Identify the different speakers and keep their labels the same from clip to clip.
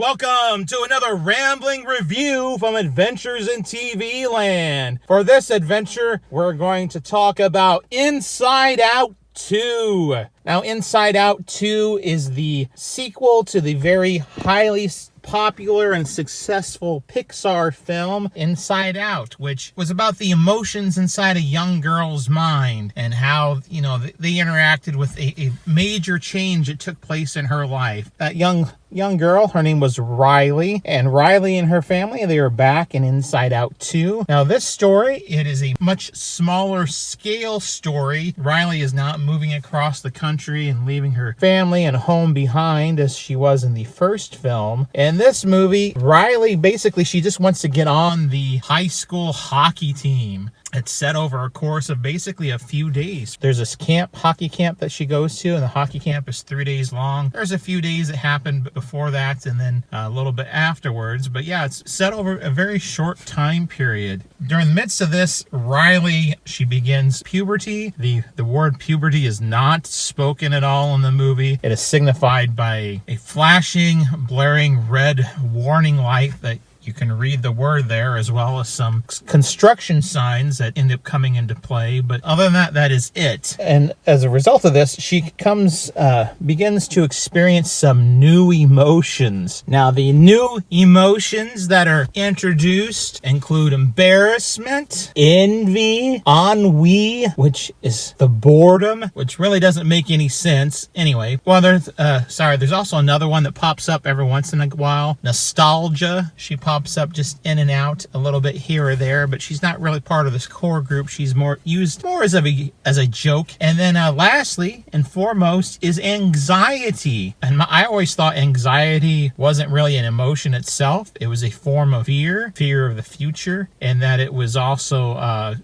Speaker 1: welcome to another rambling review from Adventures in TV Land. For this adventure, we're going to talk about Inside Out 2. Now, Inside Out 2 is the sequel to the very highly popular and successful Pixar film Inside Out, which was about the emotions inside a young girl's mind and how, they interacted with a major change that took place in her life. That young girl, her name was Riley, and Riley and her family, they were back in Inside Out 2. Now, this story, it is a much smaller scale story. Riley is not moving across the country and leaving her family and home behind as she was in the first film. In this movie, Riley, basically, she just wants to get on the high school hockey team. It's set over a course of basically a few days. There's this hockey camp that she goes to, and the hockey camp is 3 days long. There's a few days that happen before that, and then a little bit afterwards. But yeah, it's set over a very short time period. During the midst of this, Riley, she begins puberty. The word puberty is not spoken at all in the movie. It is signified by a flashing, blaring red warning light that you can read the word there, as well as some construction signs that end up coming into play. But other than that, that is it. And as a result of this, she begins to experience some new emotions. Now, the new emotions that are introduced include embarrassment, envy, ennui, which is the boredom, which really doesn't make any sense. Anyway, well, there's also another one that pops up every once in a while. Nostalgia. She pops up just in and out a little bit here or there, but she's not really part of this core group. She's used more as a joke. And then lastly and foremost is anxiety. And I always thought anxiety wasn't really an emotion itself. It was a form of fear of the future, and that it was also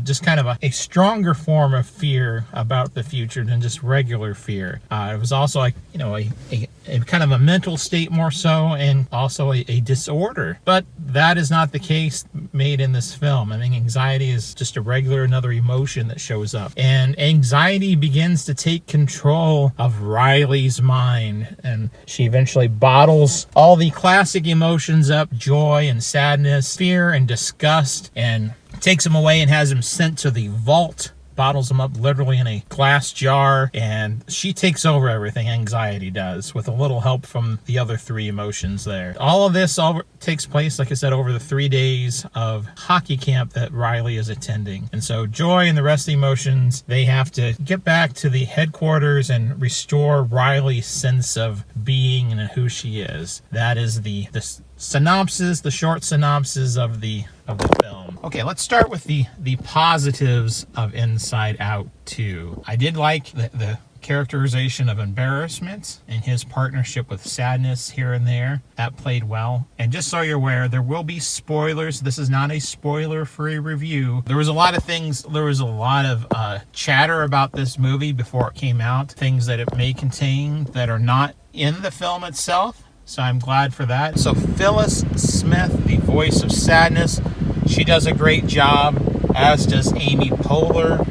Speaker 1: just kind of a stronger form of fear about the future than just regular fear. It was also like, a kind of a mental state more so, and also a disorder. But that is not the case made in this film. I think anxiety is just another emotion that shows up. And anxiety begins to take control of Riley's mind, and she eventually bottles all the classic emotions up: joy and sadness, fear and disgust, and takes him away and has him sent to the vault, bottles him up literally in a glass jar, and she takes over everything. Anxiety does, with a little help from the other three emotions there. All of this takes place, like I said, over the 3 days of hockey camp that Riley is attending. And so Joy and the rest of the emotions, they have to get back to the headquarters and restore Riley's sense of being and who she is. That is the short synopsis of the film. Okay, let's start with the positives of Inside Out 2. I did like the characterization of embarrassment and his partnership with sadness here and there. That played well. And just so you're aware, there will be spoilers. This is not a spoiler-free review. There was a lot of chatter about this movie before it came out, things that it may contain that are not in the film itself. So I'm glad for that. So Phyllis Smith, the voice of sadness, she does a great job, as does Amy Poehler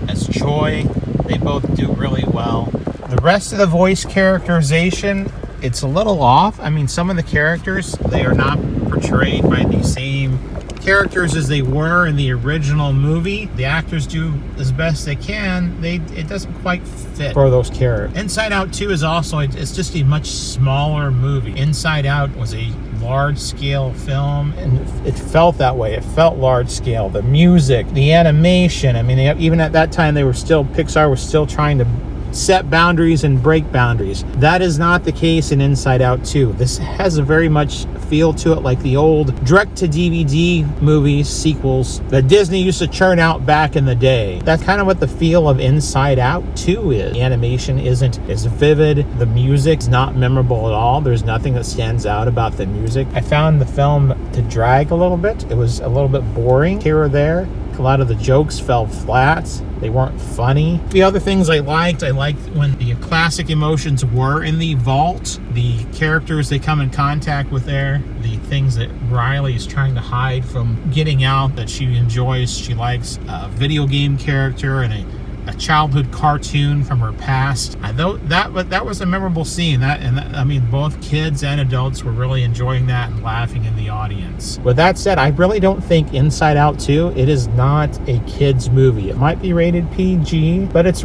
Speaker 1: as Joy. They both do really well. The rest of the voice characterization, it's a little off. I mean, some of the characters, they are not portrayed by the same characters as they were in the original movie. The actors do as best they can. It doesn't quite fit for those characters. Inside Out 2 is also, it's just a much smaller movie. Inside Out was a large-scale film, and it felt that way. It felt large-scale. The music, the animation, I mean, even at that time, Pixar was still trying to set boundaries and break boundaries. That is not the case in Inside Out 2. This has a very much feel to it like the old direct-to-DVD movies, sequels that Disney used to churn out back in the day. That's kind of what the feel of Inside Out 2 is. The animation isn't as vivid. The music's not memorable at all. There's nothing that stands out about the music. I found the film to drag a little bit. It was a little bit boring here or there. A lot of the jokes fell flat. They weren't funny. The other things I liked when the classic emotions were in the vault. The characters they come in contact with there. The things that Riley is trying to hide from getting out that she enjoys. She likes a video game character and a a childhood cartoon from her past. That was a memorable scene. I mean, both kids and adults were really enjoying that and laughing in the audience. With that said, I really don't think Inside Out 2, it is not a kids movie. It might be rated PG, but it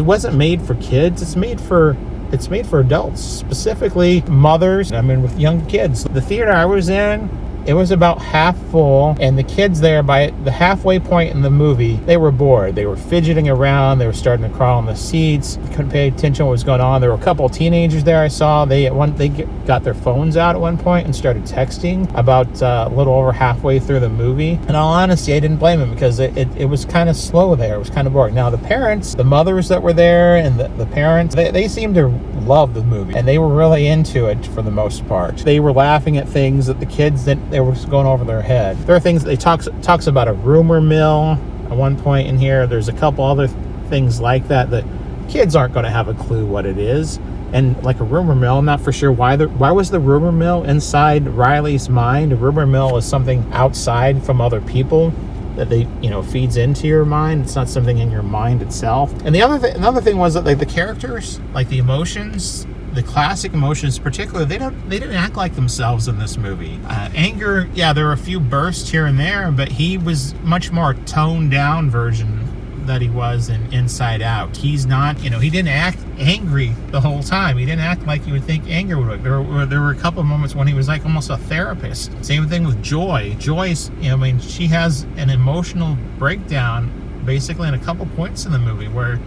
Speaker 1: wasn't made for kids. It's made for adults, specifically mothers, with young kids. The theater I was in, it was about half full, and the kids there, by the halfway point in the movie, they were bored. They were fidgeting around. They were starting to crawl on the seats. Couldn't pay attention to what was going on. There were a couple of teenagers there I saw. They got their phones out at one point and started texting about a little over halfway through the movie. In all honesty, I didn't blame them because it was kind of slow there. It was kind of boring. Now, the parents, the mothers that were there, and the parents, they seemed to love the movie, and they were really into it for the most part. They were laughing at things that the kids didn't. They were going over their head. There are things that they talks about a rumor mill at one point in here. There's a couple other things like that kids aren't going to have a clue what it is. And like a rumor mill, I'm not for sure why was the rumor mill inside Riley's mind. A rumor mill is something outside from other people that they feeds into your mind. It's not something in your mind itself. And another thing was that, like, the characters, like the emotions, the classic emotions particularly, they didn't act like themselves in this movie. Anger, yeah, there were a few bursts here and there, but he was much more toned down version that he was in Inside Out. He's not, he didn't act angry the whole time. He didn't act like you would think anger would. There were a couple of moments when he was like almost a therapist. Same thing with Joy. Joy's, she has an emotional breakdown basically in a couple points in the movie where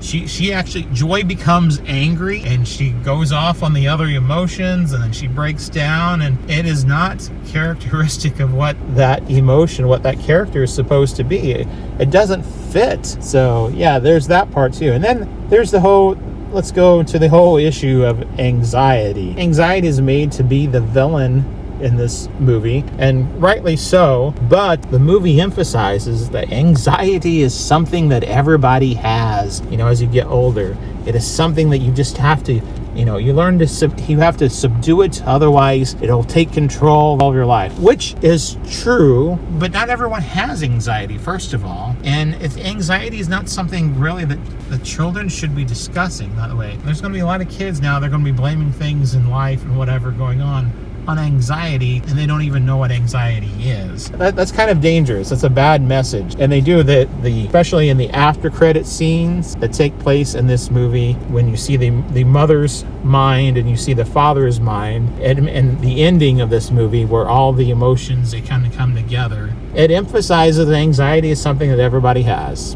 Speaker 1: she actually, Joy becomes angry and she goes off on the other emotions, and then she breaks down, and it is not characteristic of what that emotion, what that character is supposed to be. It doesn't fit. So yeah, there's that part too. And then there's let's go to the whole issue of anxiety. Anxiety is made to be the villain in this movie, and rightly so, but the movie emphasizes that anxiety is something that everybody has, as you get older. It is something that you just have to, you learn to, you have to subdue it, otherwise it'll take control of your life, which is true, but not everyone has anxiety, first of all, and anxiety is not something really that the children should be discussing that way. There's going to be a lot of kids now, they're going to be blaming things in life and whatever going on anxiety, and they don't even know what anxiety is. That's kind of dangerous. That's a bad message. And they do that, especially in the after credit scenes that take place in this movie, when you see the mother's mind and you see the father's mind, and the ending of this movie where all the emotions, they kind of come together. It emphasizes that anxiety is something that everybody has,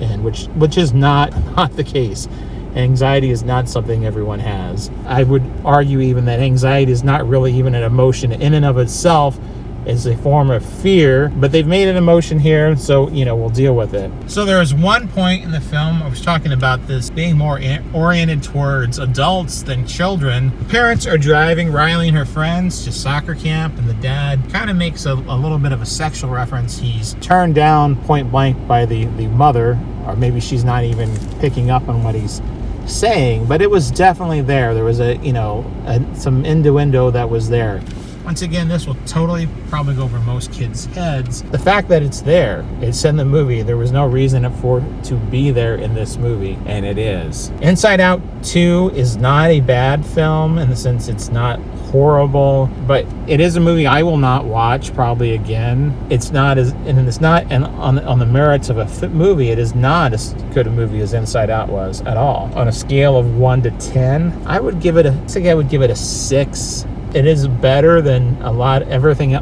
Speaker 1: and which is not the case. Anxiety is not something everyone has. I would argue even that anxiety is not really even an emotion in and of itself. It's a form of fear, but they've made an emotion here, so, we'll deal with it. So there was one point in the film, I was talking about this being more oriented towards adults than children. The parents are driving Riley and her friends to soccer camp, and the dad kind of makes a little bit of a sexual reference. He's turned down point blank by the mother, or maybe she's not even picking up on what he's saying, but it was definitely there. There was some innuendo that was there. Once again, this will totally probably go over most kids' heads. The fact that it's there, it's in the movie. There was no reason for it to be there in this movie, and it is. Inside Out 2 is not a bad film in the sense it's not horrible, but it is a movie I will not watch probably again. It's not on the merits of a movie, it is not as good a movie as Inside Out was at all. On a scale of 1 to 10, I would give it a 6. It is better than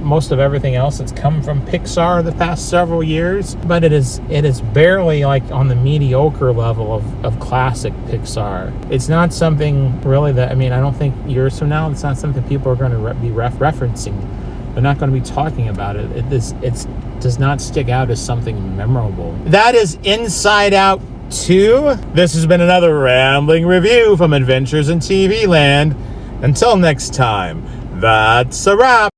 Speaker 1: most of everything else that's come from Pixar the past several years, but it is barely like on the mediocre level of classic Pixar. It's not something really that, I don't think years from now, it's not something people are going to be referencing. They're not going to be talking about it. It does not stick out as something memorable. That is Inside Out 2. This has been another rambling review from Adventures in TV Land. Until next time, that's a wrap.